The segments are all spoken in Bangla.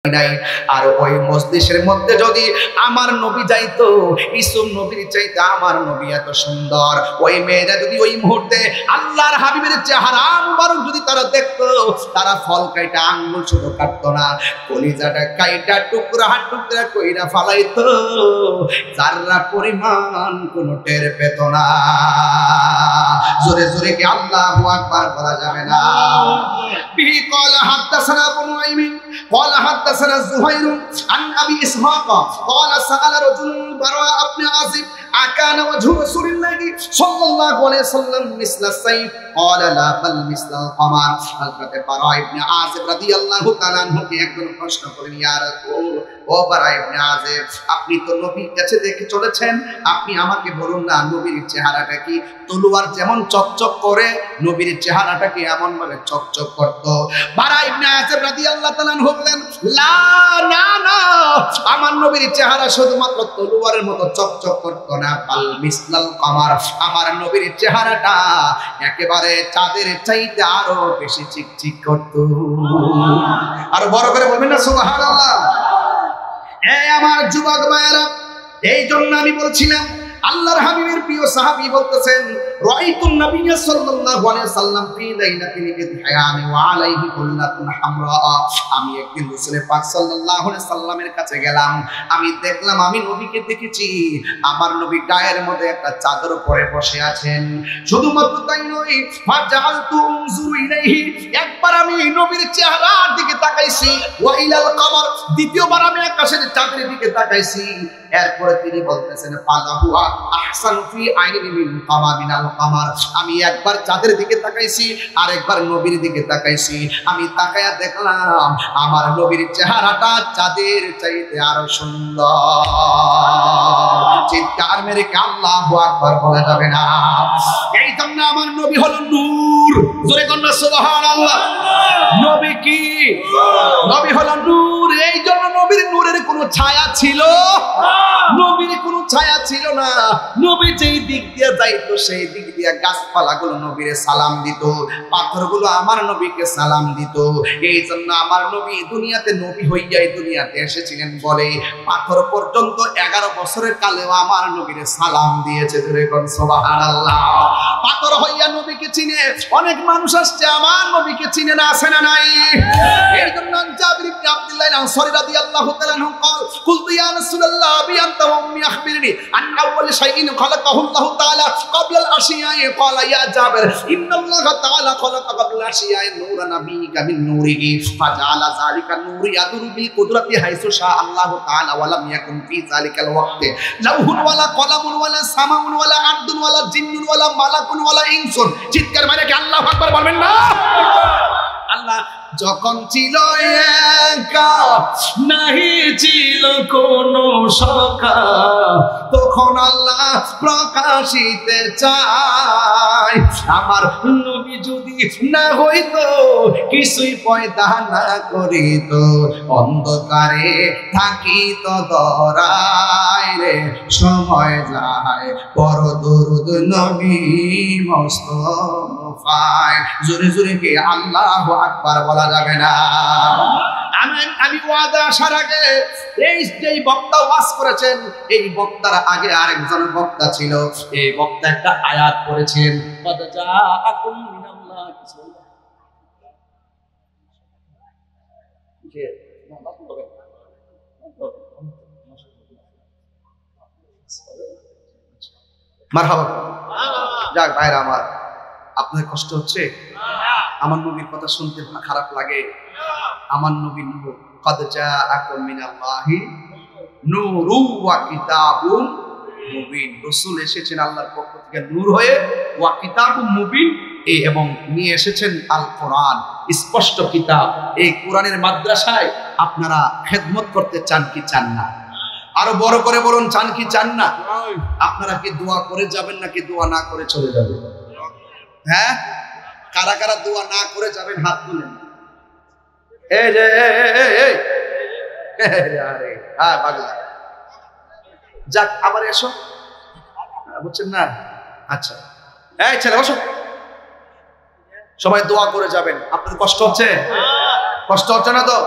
নাই। আর ওই মজলিসের মধ্যে যদি আমার নবী যাইতো, ইসুফ নবীর চাইতে আমার নবী এত সুন্দর, ওই মেয়েরা যদি ওই মুহূর্তে আল্লাহর হাবিবের চেহারা মুবারক যদি তারা দেখতো, তারা ফল কাইটা আঙ্গুল শুধু কাটতো না, কলিজাটা কাইটা টুকরা টুকরা কইরা ফালাইতো, যারা পরিমাণ কোনো টের পেত না। জোরে জোরে কি আল্লাহু আকবার বলা যাবে না? বিহি قال حدثنا ابو نعيم قال حدثنا زهير عن ابي اسحاق قال سأل رجل براء بن عازب أكان وجه رسول الله صلى الله عليه وسلم مثل السيف قال لا بل مثل القمر। হযরত বারা ইবনে আযিব রাদিয়াল্লাহু তাআলা আনহু কে একজন প্রশ্ন করেন, ইয়া রাসূল, ও বারা ইবনে আযিব, আপনি তো নবীর কাছে দেখে চলেছেন, আপনি আমাকে বলুন না নবীর চেহারাটা কি তলোয়ার যেমন চকচক করে, নবীর চেহারাটা কি এমন ভাবে চকচক করত? বারা ইবনে আযিব রাদিয়াল্লাহু তাআলা আনহু বলেন, লা না না, আমার নবীর চেহারা শুধুমাত্র তলোয়ারের মতো চকচক করত না, বাল মিসলাল কমার, আমার নবীর চেহারাটা একেবারে চাঁদের চাইতে আরো বেশি চিকচিক করত। আর বড় করে বলবেন না সুবহানাল্লাহ? এই আমার যুবক ভাইয়েরা, এই জন্য আমি বলছিলাম আল্লাহর হাবিবের প্রিয় সাহাবী বলতেছেন, রাআইতুন নাবিয়্য সাল্লাল্লাহু আলাইহি ওয়াসাল্লাম ফি লাইলাতিন বিদহায়ানি ওয়া আলাইহি কুল্লাতুন হামরা। আমি একদিন রাসূল পাক সাল্লাল্লাহু আলাইহি সাল্লামের কাছে গেলাম, আমি দেখলাম, আমি নবীকে দেখেছি, আমার নবী গায়ের মধ্যে একটা চাদর পরে বসে আছেন। শুধুমাত্র তাই নয়, ফাজালতু উনজুরু ইলাইহি, একবার আমি নবীর চেহারার দিকে তাকাইছি, ওয়া ইলাল কমর, দ্বিতীয়বার আমি আকাশের চাঁদের দিকে তাকাইছি। এরপরে তিনি বলতেছেন, ফালাহুয়া আহসানু ফি আইনি মিন কামামিনাল কামার, আমি একবার চাঁদের দিকে তাকাইছি, আরেকবার নবীর দিকে তাকাইছি, আমি তাকায়া দেখলাম আমার নবীর চেহারাটা চাঁদের চাইতে আরো সুন্দর। চিৎকার মেরে কি আল্লাহু আকবার বলা যাবে না? এই জন্য আমার নবী হলো নূর। জোরে কন্যা সুবহানাল্লাহ। নবী কি? নবী হলো নূর। এই জন্য নবীর নূরের কোনো ছায়া ছিল? নবীর কোনো ছায়া ছিল না। নবী যেই দিক দিয়ে যাইতো সেই দিক দিয়ে গাছপালাগুলো নবীরে সালাম দিত, পাথরগুলো আমার নবীকে সালাম দিত। এই জন্য আমার নবী দুনিয়াতে নবী হইয়া এই দুনিয়াতে এসেছিলেন বলে পাথর পর্যন্ত 11 বছরের কালেও আমার নবীরে সালাম দিয়েছে। জোরে কোন সুবহানাল্লাহ। পাথর হইয়া নবীকে চিনে অনেক মানুষ আসছে, আমার নবীকে চিনে না, আসে না নাই? এর জন্য জাবির ইবনে আব্দুল্লাহ আনসারী রাদিয়াল্লাহু তাআলা আনহু قال قلت يا رسول الله ابي انت وامي اخبرني عن اول شيء خلقه الله تعالى قبل الاشياء قال يا جابر ان الله تعالى خلق قبل الاشياء نور نبيك من نوره فجعل ذلك النور يدور بالقدرة حيث شاء الله تعالى ولم يكن في ذلك الوقت لوح ولا قلم ولا سماء ولا ارض ولا جن ولا ملك ولا انس। চিৎকার মারে কি আল্লাহু আকবার বলবেন না? আল্লাহ যখন ছিল একা, নাহি ছিল কোনো সখা, তখন আল্লাহ প্রকাশিতে চায়। আমার নবী যদি না হইতো, কিছুই পয়দা না করিত, অন্ধকারে থাকিত ধরায় রে, সময় যায় বড় দরুদ নবী মুস্তাফায়। জোরে জোরে কি আল্লাহু আকবার বলা যাবে না? আমি ওয়াদা আসার আগে এই যে বক্তা ওয়াজ করেছেন, এই বক্তার আগে আরেকজন বক্তা ছিল, এই বক্তা একটা আয়াত পড়েছেন, কদ জাআকুম মিনাল্লাহি মারহাবা। যাক ভাইরা আমার, আপনার কষ্ট হচ্ছে? আমার নবীর কথা শুনতে খারাপ লাগে? আমার নবী নূর, কদ জাআকুম মিনাল্লাহি নূরুন ওয়া কিতাবুম মুবিন। রাসূল এসেছেন আল্লাহর পক্ষ থেকে নূর হয়ে, ওয়া কিতাবুম মুবিন, এবং নিয়ে এসেছেন আল কোরআন, স্পষ্ট কিতাব। এই কোরআনের মাদ্রাসায় আপনারা খেদমত করতে চান কি চান না? আরো বড় করে বলুন, চান কি চান না? আপনারা কি দোয়া করে যাবেন নাকি দোয়া না করে চলে যাবেন? হ্যাঁ, কারা কারা দোয়া না করে যাবেন হাত তুলেন। এই যে আরে হ্যাঁ পাগলা, যাক আবার এসো, বুঝছেন না? আচ্ছা, এই ছেলে বসো, সবাই দোয়া করে যাবেন। আপনাদের কষ্ট হচ্ছে? কষ্ট হচ্ছে না তো?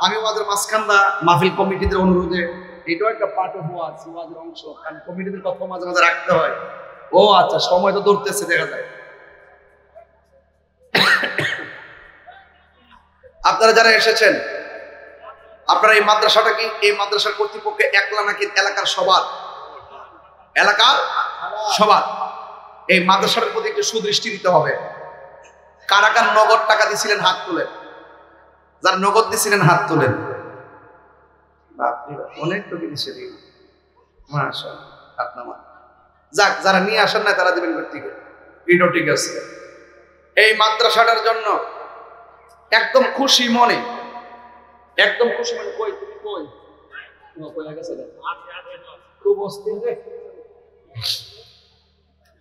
আমি ওয়াজের মাঝখানটা মাহফিল কমিটিদের অনুরোধে, এটাও একটা পার্ট অফ ওয়াজের অংশ, কারণ কমিটিদের কথা মাঝে মাঝে রাখতে হয়। ও আচ্ছা, সময় তো ধরতেছে দেখা যায়। আপনারা যারা এসেছেন, আপনারা এই মাদ্রাসাটা কি, এই মাদ্রাসার কর্তৃপক্ষে একলা নাকি এলাকার সবার? এলাকার সবার। এই মাদ্রাসার প্রতি একটু সুদৃষ্টি দিতে হবে। কারা কার নগদ টাকা দিছিলেন হাত তোলেন। যারা নগদ দিছিলেন হাত তোলেন। অনেক লোকে দিছে, মাশাআল্লাহ, হাত নামান। যাক, যারা নিয়ে আসেন না তারা দিবেন থেকে, এটাও ঠিক আছে। এই মাদ্রাসাটার জন্য একদম খুশি মনে, একদম খুশি মনে। কই তুমি কই? খুব অস্থির রে।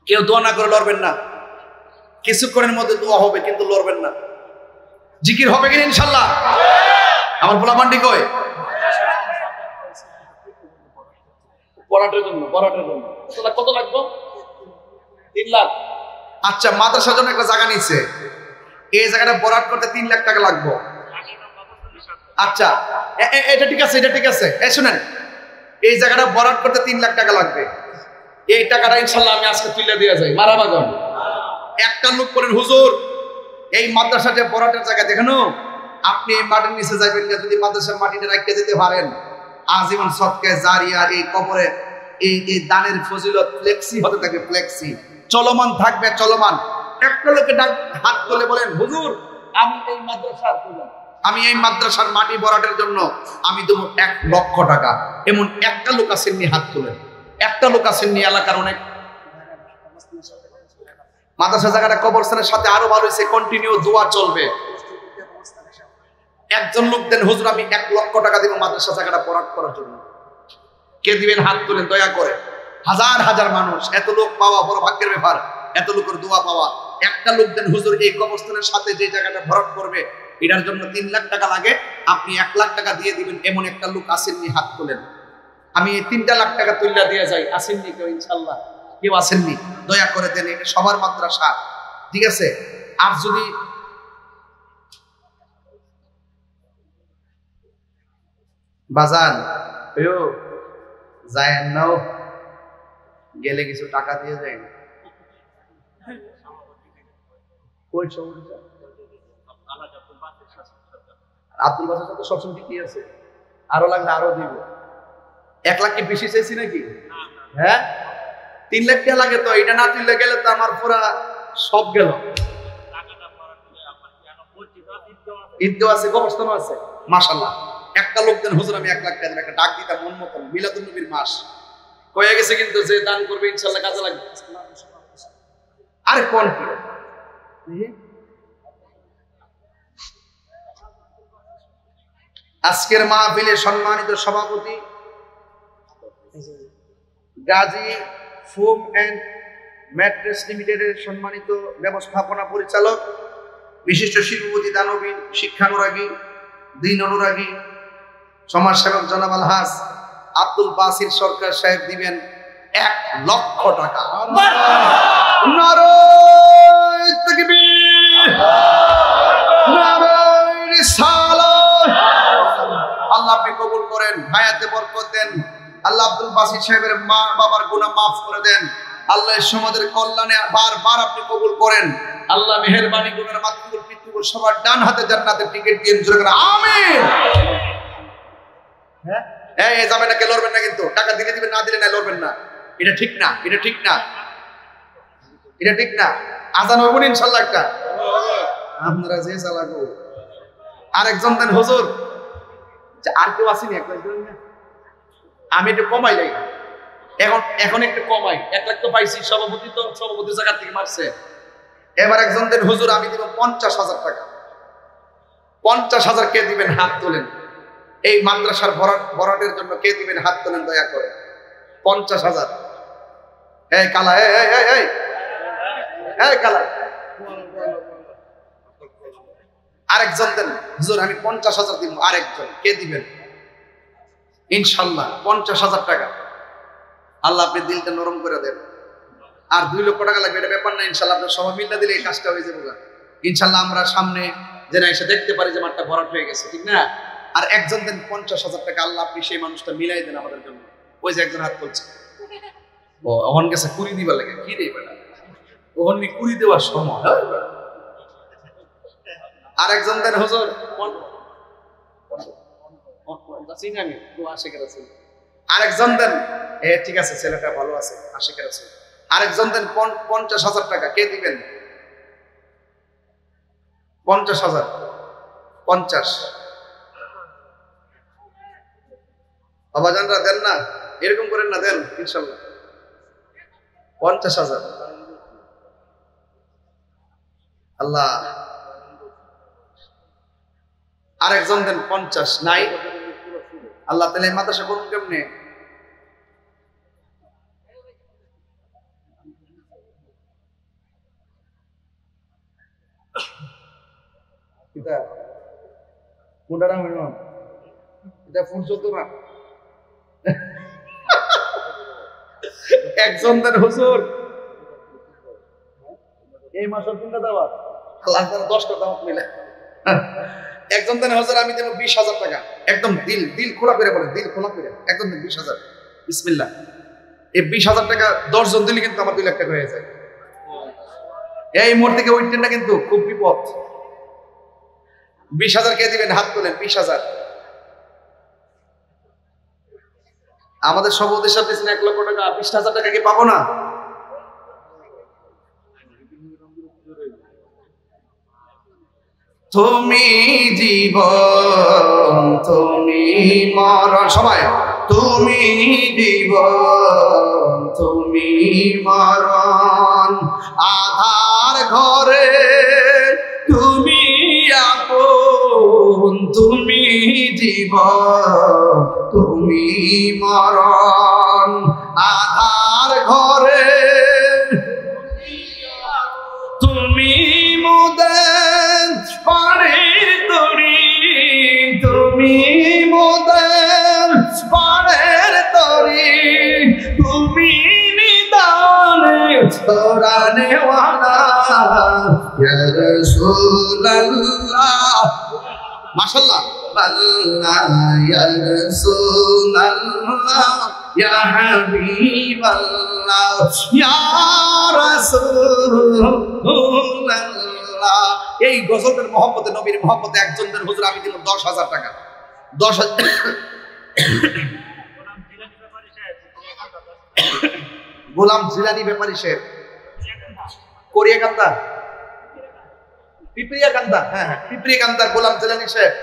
কেউ দোয়া না করে লড়বেন না। কিছুক্ষণের মধ্যে দোয়া হবে, কিন্তু লড়বেন না। জিকির হবে কিনা ইনশাল্লাহ? আমার পোলা মান্ডি কই? পড়াটার জন্য কত লাগবে? 3 লাখ। আচ্ছা, মাদ্রাসার জন্য একটা জায়গা নিচ্ছে, এই জায়গাটা বরাদ করতে 3 লাখ টাকা লাগবে। আচ্ছা, এটা ঠিক আছে, এটা ঠিক আছে। এই শুনেন, এই জায়গাটা বরাদ করতে 3 লাখ টাকা লাগবে। এই টাকাটা ইনশাল্লাহ আমি আজকে তুলে দিয়ে যাই। মারাবাগন একটা লোক বলেন, হুজুর এই মাদ্রাসা যে বরাটের জায়গা দেখেন, আপনি এই মাটির নিচে যাবেন না, যদি মাদ্রাসার মাটিটা রাখতে যেতে পারেন, আজীবন সদকা জারিয়া এই কবরে এই দানের ফজিলত ফ্লেক্সি হতে থাকে, ফ্লেক্সি চলমান থাকবে, চলমান। একটা লোকে হাত তুলে বলেন, হুজুর আমি এই মাদ্রাসার মাটি বরাটের জন্য আমি দেব 1 লক্ষ টাকা। এমন একটা লোক আসেননি, হাত তুলেন। একটা লোক আসেননি। এলাকার অনেক মাদ্রাসা জায়গাটা কবরস্থানের সাথে আরো ভালো হয়েছে, কন্টিনিউ দোয়া চলবে। একজন লোক দেন, হুজুর আমি 1 লক্ষ টাকা দিব মাদ্রাসা জায়গাটা বরাট করার জন্য। কে দিবেন? হাত তুলেন দয়া করে। হাজার হাজার মানুষ, এত লোক পাওয়া বড় ভাগ্যের ব্যাপার, এত লোকের দোয়া পাওয়া। একটা লোক দেন, হুজুর এই কবরস্থানের সাথে যে জায়গাটা ভরাট করবে এটার জন্য 3 লাখ টাকা লাগে, আপনি 1 লাখ টাকা দিয়ে দিবেন। এমন একটা লোক আসেননি, হাত তোলেন। আমি 3 লাখ টাকা তুল্লা দিয়ে যাই। আসেননি কেউ? ইনশাল্লাহ কেউ আসেননি। দয়া করে দেন, এটা সবার মাদ্রাসা, ঠিক আছে? আর যদি বাজান যায় নাও, গেলে কিছু টাকা দিয়ে যায়। আব্দুল বাসার সাথে সবসময় ঠিকই আছে, আরো লাগলে আরো দিব। 1 লাখ কি বেশি চাইছি নাকি? হ্যাঁ, 3 লাখ টাকা লাগে তো। এটা না তুললে গেলে তো আমার পুরা সব গেল। ঈদগাহ আছে, কবরস্থান আছে, মাশাআল্লাহ। একটা লোক দেন, হুজুর আমি 1 লাখ টাকা একটা ডাক দিতাম মন মতন। মিলাদুন নবীর মাস হয়ে গেছে, কিন্তু যে দান করবে ইনশাআল্লাহ কাজে লাগবে। আরে কোন কি আজকের মাহফিলে সম্মানিত সভাপতি গাজী ফোম এন্ড ম্যাট্রেস লিমিটেডের সম্মানিত ব্যবস্থাপনা পরিচালক, বিশিষ্ট শিল্পপতি, দানবী, শিক্ষানুরাগী, দিন অনুরাগী, সমাজসেবক জনাব আলহাজ আব্দুল বাসির সরকার সাহেব দিবেন 1 লক্ষ টাকা। নারায়ে তাকবীর, নারায়ে রিসালাত। আল্লাহ আপনি কবুল করেন, হায়াতে বরকত দেন। আল্লাহ আব্দুল বাসির সাহেবের মা বাবার গুনাহ মাফ করে দেন। আল্লাহ সমাজের কল্যাণে বারবার আপনি কবুল করেন। আল্লাহ মেহেরবানি গুনার মাতৃকুল পিতৃকুল সবার ডান হাতে জান্নাতের টিকিট দিয়ে জোরে করে আমিন। হ্যাঁ, এই যাবে না, কে লড়বেন না কিন্তু। টাকা দিলে দিবেন, না দিলে না, লড়বেন না। এটা ঠিক না, এটা ঠিক না, এটা ঠিক না। আজান হইব না ইনশাআল্লাহ একটা। আপনারা যে চালাগো। আরেকজন দেন, হুজুর আর কেউ আসেনি? আমি একটু কমাই যাই, এখন একটু কমাই। 1 লাখ তো পাইছি, সভাপতি তো সভাপতির জায়গা থেকে মারছে। এবার একজন দেন, হুজুর আমি দিব 50,000 টাকা। 50,000 কে দিবেন? হাত তোলেন। এই মাদ্রাসার ভরাটের জন্য কে দিবেন? হাত তোলেন দয়া করে। 50,000। এই কালা, এই কালা। আরেকজন দেন, হুজুর আমি 50,000 দিব। আরেকজন কে দিবেন? ইনশাল্লাহ 50,000 টাকা। আল্লাহ আপনি দিলটা নরম করে দেন। আর 2 লক্ষ টাকা লাগবে, এটা ব্যাপার না। ইনশাল্লাহ আপনার সবাই মিলে দিলে এই কাজটা হয়ে যাবে। ইনশাল্লাহ আমরা সামনে যেন এসে দেখতে পারি যে মাঠটা ভরাট হয়ে গেছে, ঠিক না? আর একজন দেন 50,000 টাকা, আল্লাহ আপনি সেই মানুষটা মিলাই দেন আমাদের জন্য। ওই যে একজন হাত তুলছে, ও ওহন গেছে কুড়ি দিবা লাগে, কি রে বেটা ওহন নি কুড়ি দেওয়ার সময়। আর একজন দেন হুজুর আরেকজন দেন, ঠিক আছে ছেলেটা ভালো আছে, আশিকের আছে। আরেকজন দেন 50,000 টাকা, কে দিবেন? 50,000, 50 বাবাজানরা দেন না, এরকম করেন না, দেন ইনশাল্লাহ 50,000। আল্লাহ। আরেকজন দেন 50, নাই? আল্লাহ তাহলে মাদ্রাসা করুন কেমনে? একজন দেন হুজুর এই মাসের 3টা দাওয়াত, আল্লাহ 10টা দাওয়াত মিলে। একজন দেন হুজুর আমি দেব 20,000 টাকা, একদম দিল খোলা করে বলেন, দিল খোলা করে একদম 20,000 বিসমিল্লাহ। এই 20,000 টাকা 10 জন দিলে কিন্তু আমার 2 লাখ টাকা হয়ে যায়। এই মুহূর্তে কেউ উঠতেন না, কিন্তু খুব বিপদ। 20,000 কে দিবেন? হাত তোলেন। 20,000 আমাদের সব উদ্দেশ্য দিয়েছেন 1 লক্ষ টাকা, 20,000 টাকা কি পাবো না? তুমি জীবন তুমি মরণ, সবাই তুমি জীবন তুমি মরণ, আধার ঘরে তুমি আপন, তুমি জীবন তুমি মরণ, আধার ঘরে তুমি মোদের পাড়ের তরি, তুমি মোদের পাড়ের তরি, তুমি নিদানে ছড়ানে ওয়ালা ইয়া রাসূলুল্লাহ। মাশাআল্লাহ, আল্লাহ ইয়া রাসূলুল্লাহ ইয়া হাবিবাল্লাহ ইয়া রাসূলুল্লাহ। এই গজলের মহব্বতে, নবীর মহব্বতে একজনদের হুজুর আমি দিব 10,000 টাকা। 10,000 গোলাম জিলানী ব্যাপারী সাহেব, কোরিয়াকান্দা, পিপরিয়াকান্দা, হ্যাঁ পিপরিয়াকান্দার গোলাম জিলানী সাহেব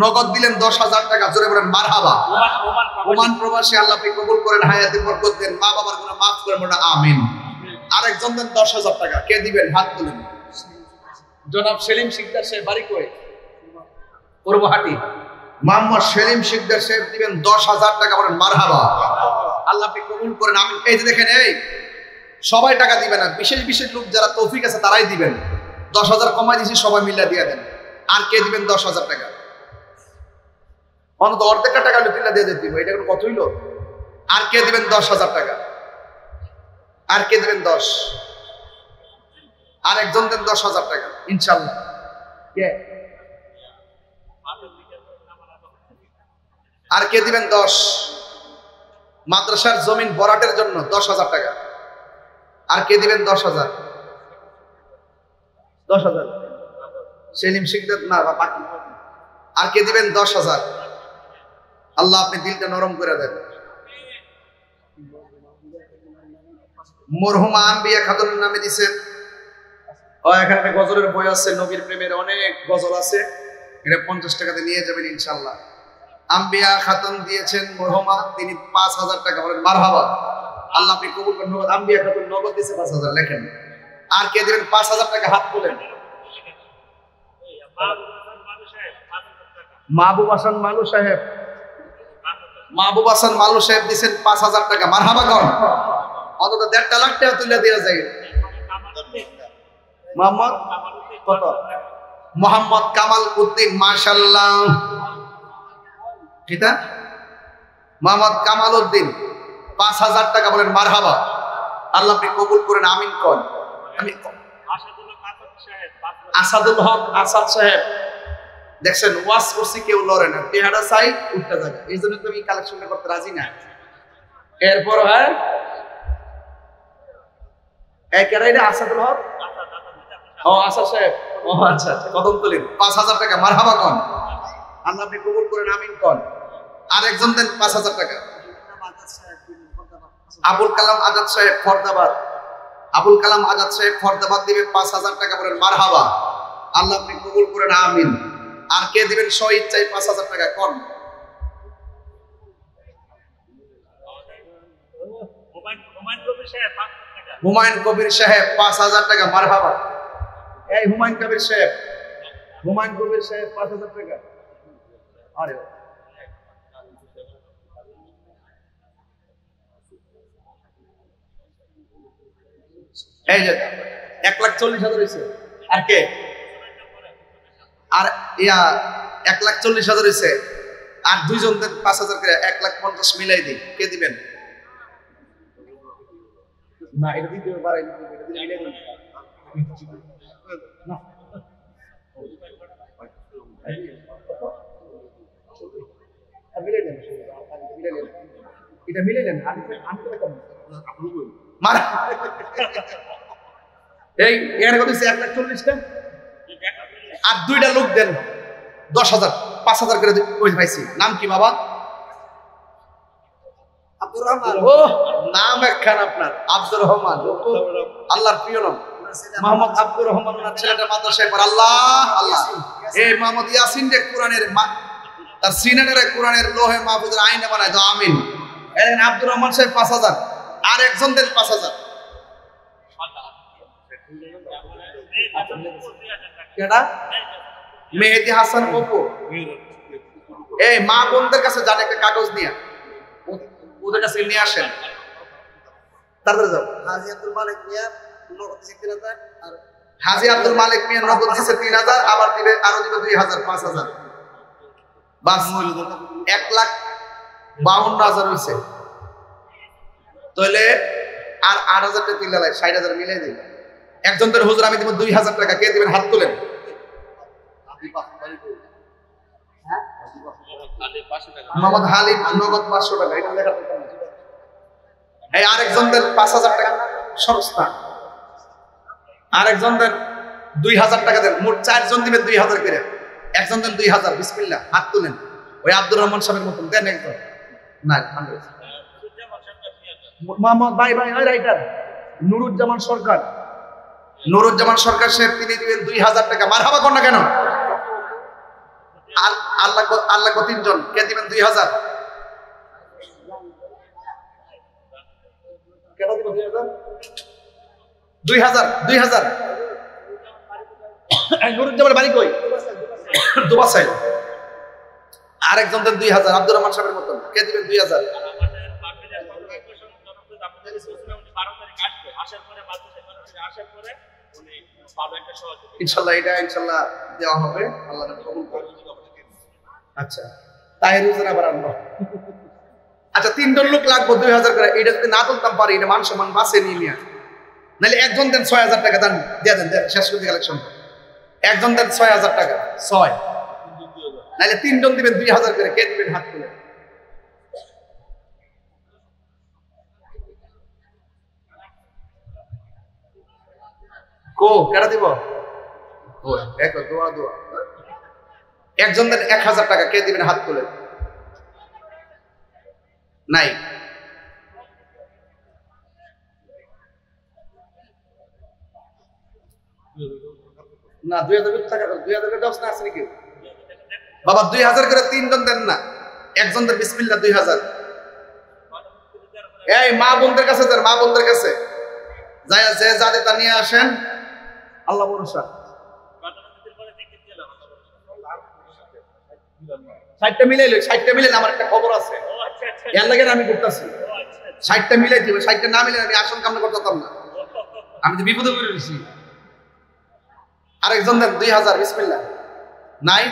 নগদ দিলেন 10,000 টাকা। জোরে বলেন মারহাবা। ওমান প্রবাসী, আল্লাহ আপনি কবুল করেন, হায়াতে বরকত দেন, মা বাবার গুনাহ মাফ করেন, বলেন আমিন। আরেকজন দেন 10,000 টাকা, কে দিবেন? হাত তুলেন। জনাব সেলিম শিকদার সাহেব, বাড়ি কই? পূর্বহাটি। মোহাম্মদ সেলিম শিকদার সাহেব দিবেন 10,000 টাকা, বলেন মারহাবা। আল্লাহ আপনি কবুল করেন, আমিন। এই যে দেখেন, এই সবাই টাকা দিবেন না, বিশেষ বিশেষ লোক যারা তৌফিক আছে তারাই দিবেন। 10,000 কমাই দিয়েছি, সবাই মিল্লা দিয়ে দেন। আর কে দিবেন 10,000 টাকা? অন্তত অর্ধেকটা টাকা লুটিলা দিয়ে দিব, এটা কোনো কত হইল? আর কে দিবেন 10,000 টাকা? আর কে দিবেন 10? আর একজন দেন 10,000 টাকা ইনশাআল্লাহ। কে? আর কে দিবেন 10? মাদ্রাসার জমিন বরাটের জন্য 10,000 টাকা। আর কে দিবেন 10,000? 10,000 সেলিম শিকদার না বাকি। আর কে দিবেন 10,000? আল্লাহ আপনি দিলটা নরম করে দেন। মরহুমা আম্বিয়া খাতুনের নামে দিছেন। এখানে একটা গজলের বই আছে, নবীর প্রেমের অনেক গজল আছে, এটা 50 টাকাতে নিয়ে যাবেন ইনশাআল্লাহ। আম্বিয়া খাতুন দিয়েছেন মরহুমা, তিনি 5,000 টাকা, বলেন মারহাবা। আল্লাহ আপনি কবুল করেন। আম্বিয়া খাতুন নগদ দিয়েছে 5,000, লেখেন। আর কে দিবেন 5,000 টাকা? হাত তোলেন। মাহবুব হাসান মালু সাহেব, মাহবুব হাসান মালু সাহেব দিয়েছেন 5,000 টাকা, মারহাবা কর। অন্তত 1.5 লাখ টাকা তুলে দেওয়া যায়। মোহাম্মদ কত? মোহাম্মদ কামাল উদ্দিন, মাশাআল্লাহ। ঠিক না? মোহাম্মদ কামাল উদ্দিন 5,000 টাকা, বলেন মারহাবা। আল্লাহ আপনি কবুল করেন, আমিন কর। আসাদুল হক আসাদ সাহেব দেখছেন ওয়াশ করছি কেউ লড়ে না, টেহারা চাই উল্টা জায়গা, এই জন্য তুমি কালেকশনটা করতে রাজি না। এরপর হ্যাঁ একেবারে আসাদুল হক, ও আসাদ সাহেব, ও আচ্ছা আচ্ছা, কদমতলী 5,000 টাকা, মারহাবা কোন, আল্লাহ আপনি কবুল করেন, আমিন কোন। আর একজন দেন 5,000 টাকা, আবুল কালাম আজাদ সাহেব ফরদাবাদ, আবুল কালাম আজাদ সাহেব ফরদাবাদ দিবেন 5,000 টাকা, বলেন মারহাবা, আল্লাহ আপনি কবুল করেন, আমিন। আর কে দিবেন স্বইচ্ছায় 5,000 টাকা কোন? হুমায়ুন কবির সাহেব 5,000 টাকা, মারহাবা। এই হুমায়ুন কবির সাহেব, হুমায়ুন কবির সাহেব 5,000 টাকা। আরে এই যে 1,40,000 হয়েছে। আর কে? আর ইয়া 1,40,000 হয়েছে। আর দুইজন দেন 5,000 করে, 1,50,000 মিলাই দিই। কে দিবেন? না এটা দিতে পারে, এটা দিলে মিলাই দিন না, মিলাই দেন, এটা মিলাই দেন। আমি তো কম মারা এই এর কত হচ্ছে? 1,40,000 আর দুইটা লোক দেন 10,000, 5,000 করে ওই পাইছি। নাম কি বাবা? আব্দুর রহমান। ও নাম একখান আপনার, আব্দুর রহমান, আল্লাহর প্রিয় নাম। মোহাম্মদ আব্দুর রহমান, ওনার ছেলেটা মাদ্রাসায় পড়ে। আল্লাহ আল্লাহ, এই মোহাম্মদ ইয়াসিন রে কোরআনের তার সিনারে কোরআনের লোহে মাহফুজের আইনে বানায় দাও, আমিন। এর আব্দুর রহমান সাহেব 5,000, আর একজন দেন 5,000। কেডা? মেহেদি হাসান অপু। এই মা বোনদের কাছে যান, একটা কাগজ নিয়ে ওদের কাছে নিয়ে আসেন, তাড়াতাড়ি যাও। হাজী আব্দুল মালিক মিয়া নগদ দিছে 3,000, আর হাজী আব্দুল মালিক মিয়া নগদ দিছে 3,000, আবার দিবে আরো দিবে 2,000, 5,000, বাস 1,52,000 হইছে। তাহলে আর 8,000 টাকা তুইলা লাই, 60,000 মিলাই দিই। একজন তোর হুজুর আমি দিব 2,000 টাকা, কে দিবেন? হাত তোলেন। মোহাম্মদ হালিম নগদ 500 টাকা, এটা লেখা থাকে না। এই আরেকজন দেন 5,000 টাকা সংস্থা, আরেকজন দেন 2,000 টাকা দেন, মোট 4 জন দিবেন 2,000 করে। একজন দেন 2,000, বিসমিল্লাহ, হাত তুলেন। ওই আব্দুর রহমান সাহেবের মতন দেন একজন। না মোহাম্মদ ভাই ভাই ওই রাইটার নুরুজ্জামান সরকার, নুরুজ্জামান সরকার সাহেব তিনি দিবেন 2,000 টাকা, মারহাবা কোন না কেন? আল্লাহ আল্লাহ 3 জন, কে দিবেন 2,000? কেন দিবেন 2,000? 2,000 2,000। এই নুরুজ্জামান বাড়ি কই? দুবাসাই। আরেকজন দেন 2,000, আব্দুর রহমান সাহেবের মতন, কে দিবেন 2,000? ইনশাআল্লাহ এটা ইনশাআল্লাহ দেওয়া হবে, আল্লাহ কবুল করুন। আচ্ছা তাহির হুজুর আবার আনবো। আচ্ছা 3 জন লোক লাগবে 2,000 করে, এটা যদি না তুলতাম পারি, এটা মান সম্মান বাঁচে নিয়ে। নাহলে একজন দেন 6,000 টাকা, দেন দিয়ে দেন, শেষ করে কালেকশন। একজন দেন 6,000 টাকা, 6, নাহলে 3 জন দিবেন 2,000 করে, কে দিবেন? হাত তুলে। কো কেডা দিব? ও দেখো দোয়া দোয়া। একজন দেন 1,000 টাকা, কে দিবেন? হাত তুলে। নাই না 2,000 টাকা, 2,000 টাকা দশ না আছে নাকি বাবা? 2,000 করে 3 জন দেন না, একজন দেন, বিসমিল্লাহ 2,000। এই মা বোনদের কাছে দেন, মা বোনদের কাছে যাই আছে যাতে তা নিয়ে আসেন, আল্লাহ ভরসা। 60টা মিলাইলে, 60টা মিলাইলে আমার একটা খবর আছে, এর লাগে আমি করতেছি। 60টা মিলাই দিবে, 60টা না মিলে আমি আসল কামনা করতাম না, আমি তো বিপদে পড়ে গেছি। আরেকজন দেন 2,000, বিসমিল্লাহ। নাই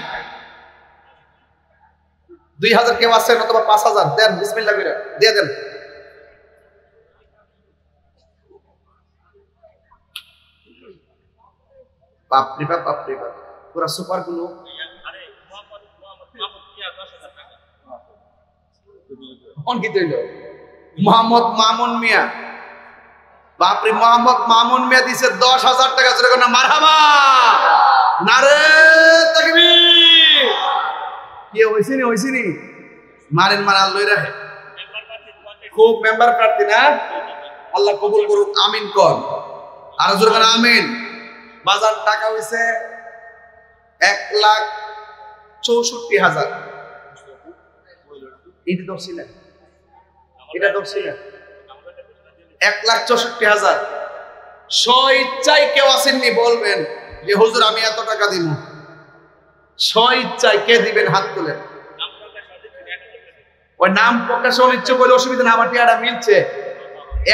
2,000 কেউ আছেন অথবা 5,000 দেন, বিসমিল্লাহ করে দিয়ে দেন। বাপরে বাপ, বাপরে বাপ, পুরা সুপার গুলো। অঙ্কিত হইল মোহাম্মদ মামুন মিয়া। বাপরে, মোহাম্মদ মামুন মিয়া দিছে 10,000 টাকা। জোরে করে না মারহাবা, নারে তাকবীর। কি হইছিনি মারেন মারাল লই রাখে, খুব মেম্বার প্রার্থী না, আল্লাহ কবুল করুক, আমিন কর। আর জোরে করে আমিন। বাজার টাকা হইছে 1,64,000। এটা ধরছিলেন, এটা ধরছিলেন 1,64,000। স্বইচ্ছায় কেউ আসেননি বলবেন যে হুজুর আমি এত টাকা দিব, স্বইচ্ছায় কে দিবেন হাত তুলেন। ওই নাম প্রকাশে অনিচ্ছুক বলে অসুবিধা না, আমার টিয়াটা মিলছে।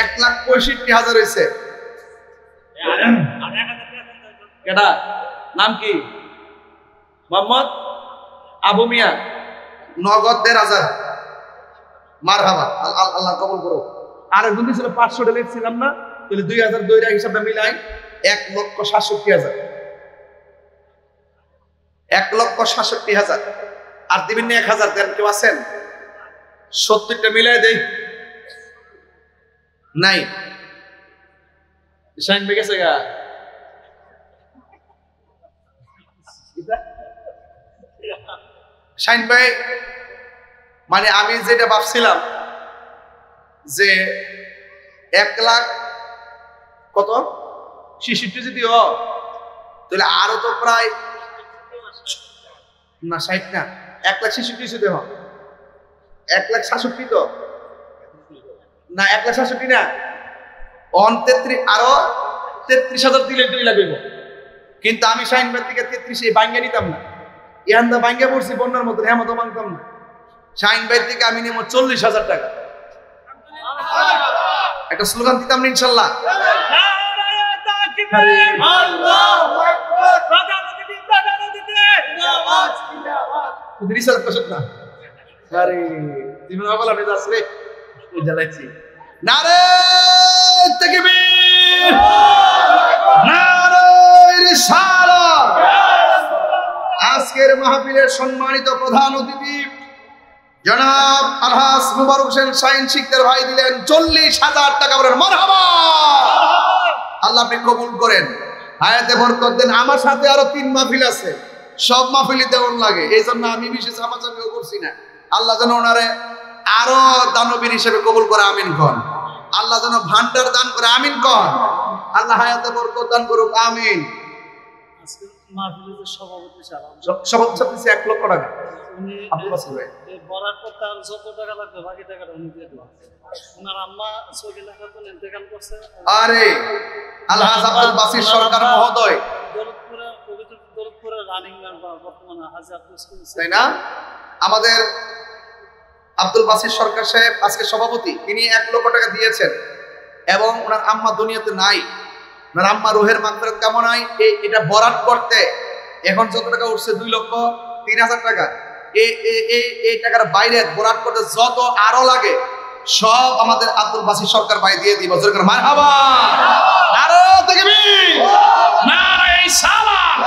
1,65,000 হয়েছে। কেডা নাম কি? মোহাম্মদ আবু মিয়া। নগদ 1,500। মারহাবা, আল্লাহ কবুল করো। আর একজন ছিল 500 টাকা লিখছিলাম না, তাহলে 2,000 দইরা হিসাবটা মিলাই 1,67,000। 1,67,000। আর দিবেন না 1,000 দেন, কেউ আছেন? 70টা মিলাই দেই নাই। শাইন বেগেছে গা। শাইন ভাই, মানে আমি যেটা ভাবছিলাম যে 1,00,000 কত 66 যদি তাহলে আরো তো প্রায় না 60 না 1,66,000 যদি 1,67,000 তো না, 1,67,000 না, 33 আরো 33,000 দিলে 2 লাখ হইব। কিন্তু আমি শাইন ভাই থেকে 33 ভাঙ্গা নিতাম না, ইহান্দা ভাঙ্গা পড়ছি বন্যার মতো, হেমত মানতাম না। শাইন ভাই থেকে আমি নেব 40,000 টাকা। একটা স্লোগান দিতাম না ইনশাআল্লাহ। নারে তাকবীর, নারে রিসালাত। আজকের মাহফিলের সম্মানিত প্রধান অতিথি জনাব আলহাজ মুবারক হোসেন শাইন শিকদার ভাই দিলেন 40,000 টাকা। বলেন মারহাবা। আল্লাহ আপনি কবুল করেন, হায়াতে বরকত দেন। আমার সাথে আরো 3 মাহফিল আছে, সব মাহফিলে দেওয়ার লাগে, এই জন্য আমি বেশি চাপাচাপিও করছি না। আল্লাহ যেন ওনারে আরো দানবীর হিসেবে কবুল করে, আমিন কন। আল্লাহ যেন ভান্ডার দান করে, আমিন কন। আল্লাহ হায়াতে বরকত দান করুক, আমিন। আজকে মাহফিলের যে সভাপতি স্যার, সভাপতি 1 লক্ষ টাকা উনি বরাদ করতে আর যত টাকা লাগবে বাকি টাকাটা উনি দিয়ে দেবেন। ওনার আম্মা ছবি লেখার ইন্তেকাল করছে। আরে আলহাজ আব্দুল বাসির সরকার মহোদয় দৌলতপুরের রানিং মেম্বার বর্তমানে হাজী আব্দুল, তাই না? আমাদের আব্দুল বাসির সরকার সাহেব আজকে সভাপতি, তিনি 1 লক্ষ টাকা দিয়েছেন। এবং ওনার আম্মা দুনিয়াতে নাই, ওনার আম্মা রুহের মাগফিরাত কামনায় এটা বরাদ করতে এখন যত টাকা উঠছে 2,03,000 টাকা। এই টাকার বাইরে বরাদ করতে যত আরো লাগে সব আমাদের আব্দুল বাসির সরকার ভাই দিয়ে দিব। মারহাবা, নারে তাকবীর, নারে সালাম।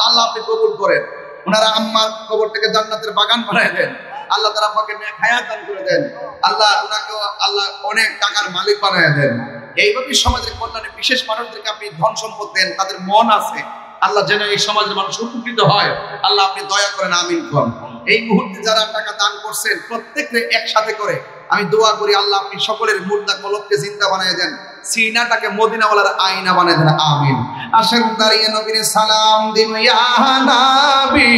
আল্লাহ আপনি কবুল করেন, ওনারা আম্মার কবরটাকে জান্নাতের বাগান বানায় দেন। আল্লাহ তাআলা আপনাকে নেক হায়াত দান করে দেন। আল্লাহ ওনাকেও আল্লাহ অনেক টাকার মালিক বানায় দেন। এইভাবে সমাজের কল্যাণে বিশেষ মানুষদেরকে আপনি ধন সম্পদ দেন, তাদের মন আছে, আল্লাহ যেন এই সমাজের মানুষ উপকৃত হয়। আল্লাহ আপনি দয়া করেন, আমিন করেন। এই মুহূর্তে যারা টাকা দান করছেন প্রত্যেককে একসাথে করে আমি দোয়া করি, আল্লাহ আপনি সকলের মুর্দা কলবকে জিন্দা বানিয়ে দেন, সিনাটাকে মদিনাওয়ালার আয়না বানিয়ে দেন, আমিন। আসেন দাঁড়িয়ে নবীর সালাম দিন ইয়া নবী।